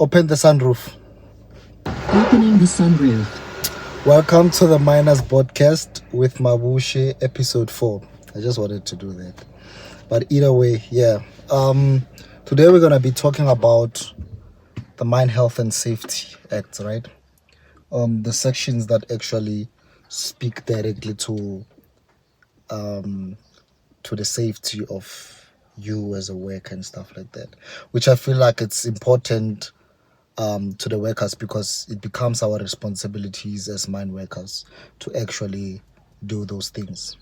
Open the sunroof. Opening the sunroof. Welcome to the Miners Podcast with Mabushe, episode 4. I just wanted to do that. But either way, yeah. Today we're going to be talking about the Mine Health and Safety Act, right? The sections that actually speak directly to the safety of you as a worker and stuff like that, which I feel like it's important to the workers, because it becomes our responsibilities as mine workers to actually do those things.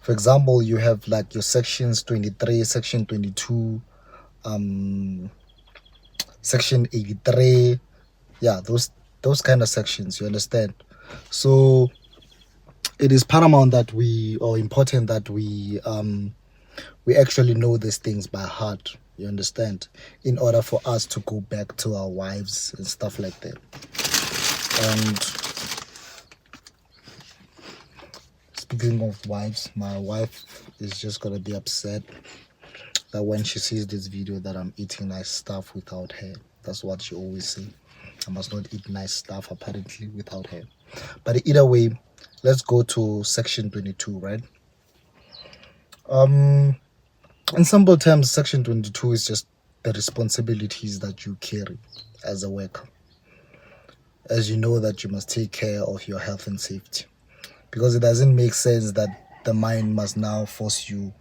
For example, you have like your sections 23, section 22, section 83. Yeah, those kind of sections, you understand? So it is paramount that important that we actually know these things by heart, you understand, in order for us to go back to our wives and stuff like that. And speaking of wives, my wife is just gonna be upset that when she sees this video that I'm eating nice stuff without her. That's what she always say. I must not eat nice stuff apparently without her. But either way, let's go to section 22, right? In simple terms, section 22 is just the responsibilities that you carry as a worker. As you know that you must take care of your health and safety, because it doesn't make sense that the mine must now force you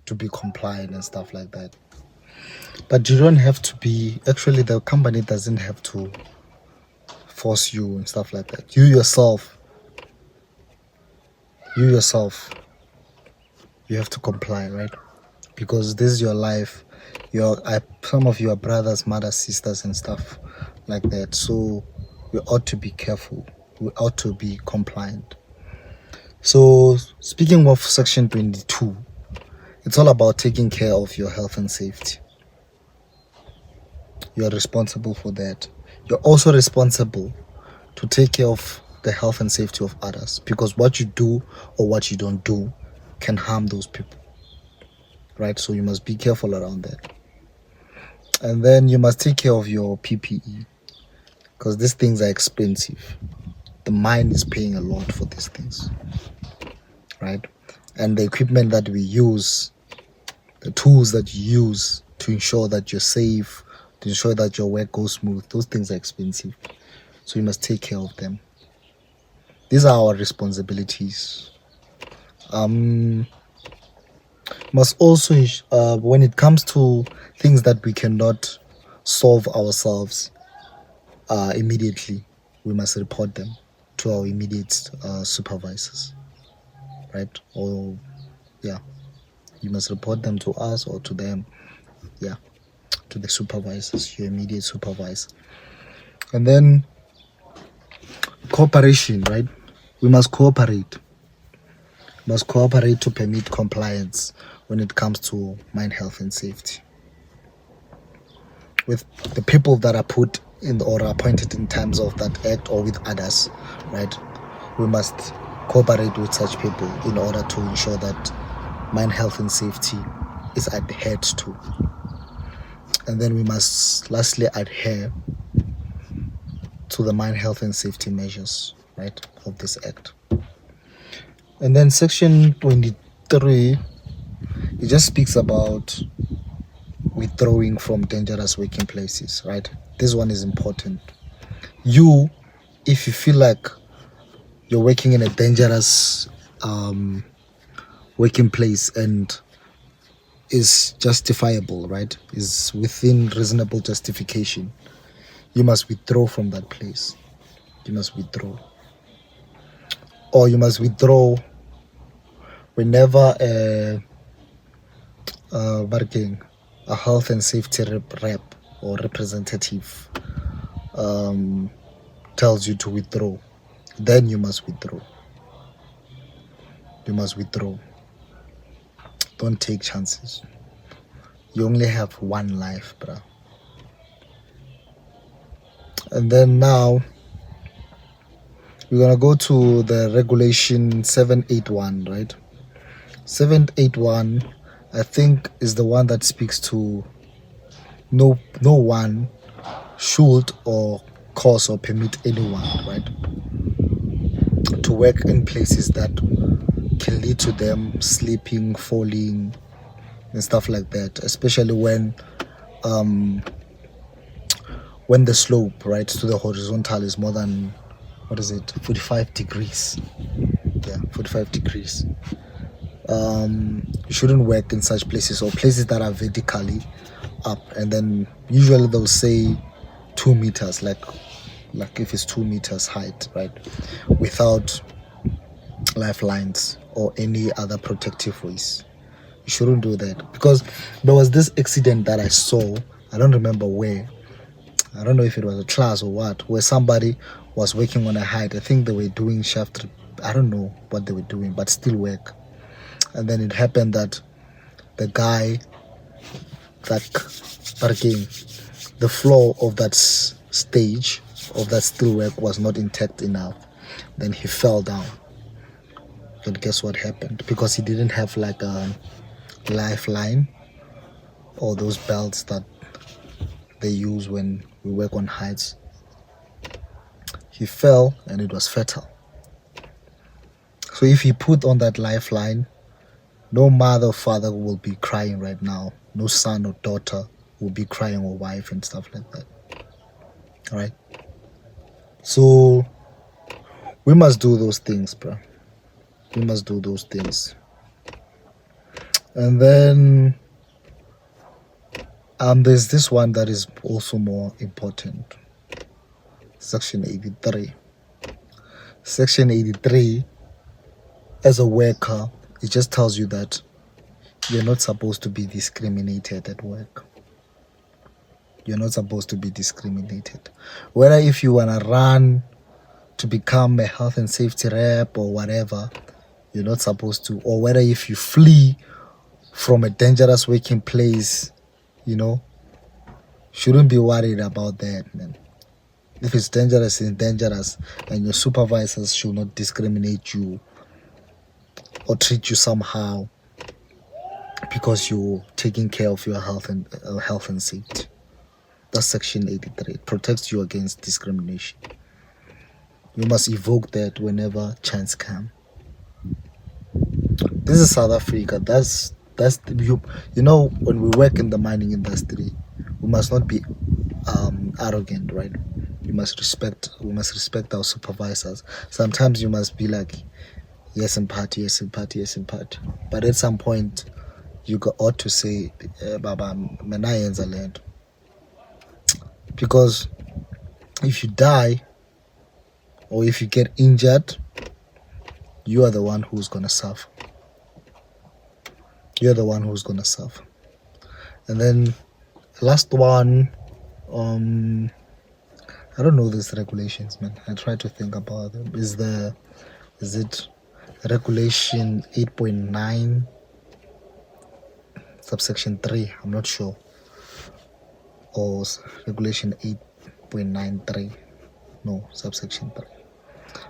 to be compliant and stuff like that. But you don't have to be, actually the company doesn't have to force you and stuff like that. You yourself, you have to comply, right? Because this is your life. Some of your brothers, mothers, sisters and stuff like that. So we ought to be careful. We ought to be compliant. So speaking of section 22, it's all about taking care of your health and safety. You're responsible for that. You're also responsible to take care of the health and safety of others, because what you do or what you don't do can harm those people, right? So you must be careful around that. And then you must take care of your PPE, because these things are expensive. The mine is paying a lot for these things, right? And the equipment that we use, the tools that you use to ensure that you're safe, to ensure that your work goes smooth, those things are expensive. So you must take care of them. These are our responsibilities. Must also, when it comes to things that we cannot solve ourselves immediately, we must report them to our immediate supervisors, right? Or yeah, you must report them to us or to them, yeah, to the supervisors, your immediate supervisor. And then cooperation, right? We must cooperate. Must cooperate to permit compliance when it comes to mine health and safety with the people that are put in or appointed in terms of that act, or with others, right? We must cooperate with such people in order to ensure that mine health and safety is adhered to. And then we must lastly adhere to the mine health and safety measures, right, of this act. And then section 23, it just speaks about withdrawing from dangerous working places, right? This one is important. You, if you feel like you're working in a dangerous working place and is justifiable, right, is within reasonable justification, you must withdraw from that place. You must withdraw. Or you must withdraw whenever a health and safety rep or representative tells you to withdraw. Then you must withdraw. You must withdraw. Don't take chances. You only have one life, bruh. And then now we're gonna go to the regulation 781, right? 781, I think, is the one that speaks to no one should or cause or permit anyone, right, to work in places that can lead to them slipping, falling, and stuff like that, especially when the slope, right, to the horizontal is more than, what is it, 45 degrees. Yeah, 45 degrees. You shouldn't work in such places or places that are vertically up, and then usually they'll say 2 meters, like if it's 2 meters height, right, without lifelines or any other protective ways. You shouldn't do that, because there was this accident that I saw, I don't remember where, I don't know if it was a class or what, where somebody was working on a height. I think they were doing shaft, I don't know what they were doing, but still work. And then it happened that the guy, but again, the floor of that stage of that steel work was not intact enough. Then he fell down. And guess what happened? Because he didn't have like a lifeline or those belts that they use when we work on heights. He fell and it was fatal. So if he put on that lifeline, no mother or father will be crying right now. No son or daughter will be crying, or wife and stuff like that. All right. So we must do those things, bro. We must do those things. And then there's this one that is also more important. Section 83. Section 83, as a worker, it just tells you that you're not supposed to be discriminated at work. You're not supposed to be discriminated. Whether if you want to run to become a health and safety rep or whatever, you're not supposed to. Or whether if you flee from a dangerous working place, shouldn't be worried about that, man. If it's dangerous, it's dangerous, and your supervisors should not discriminate you or treat you somehow because you're taking care of your health and safety. That's Section 83. It protects you against discrimination. You must evoke that whenever chance comes. This is South Africa. That's when we work in the mining industry, we must not be arrogant, right? We must respect our supervisors. Sometimes you must be like, yes in part, yes in part, yes in part. But at some point, you ought to say, Baba, menayenza land. Because if you die or if you get injured, you are the one who's gonna suffer. You're the one who's gonna suffer. And then last one, I don't know these regulations, man. I try to think about them. Is it regulation 8.9 subsection 3? I'm not sure. Or regulation 8.93. No, subsection 3.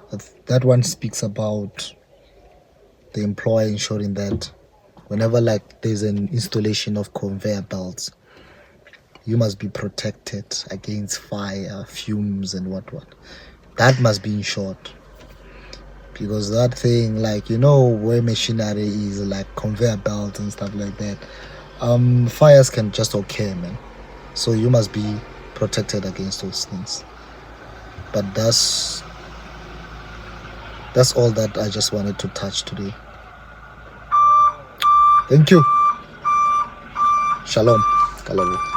But that one speaks about the employer ensuring that whenever there's an installation of conveyor belts, you must be protected against fire, fumes and whatnot. That must be ensured. Because that thing, where machinery is, like conveyor belts and stuff like that, fires can just occur, man. So you must be protected against those things. But that's all that I just wanted to touch today. Thank you. Shalom. Kalabu.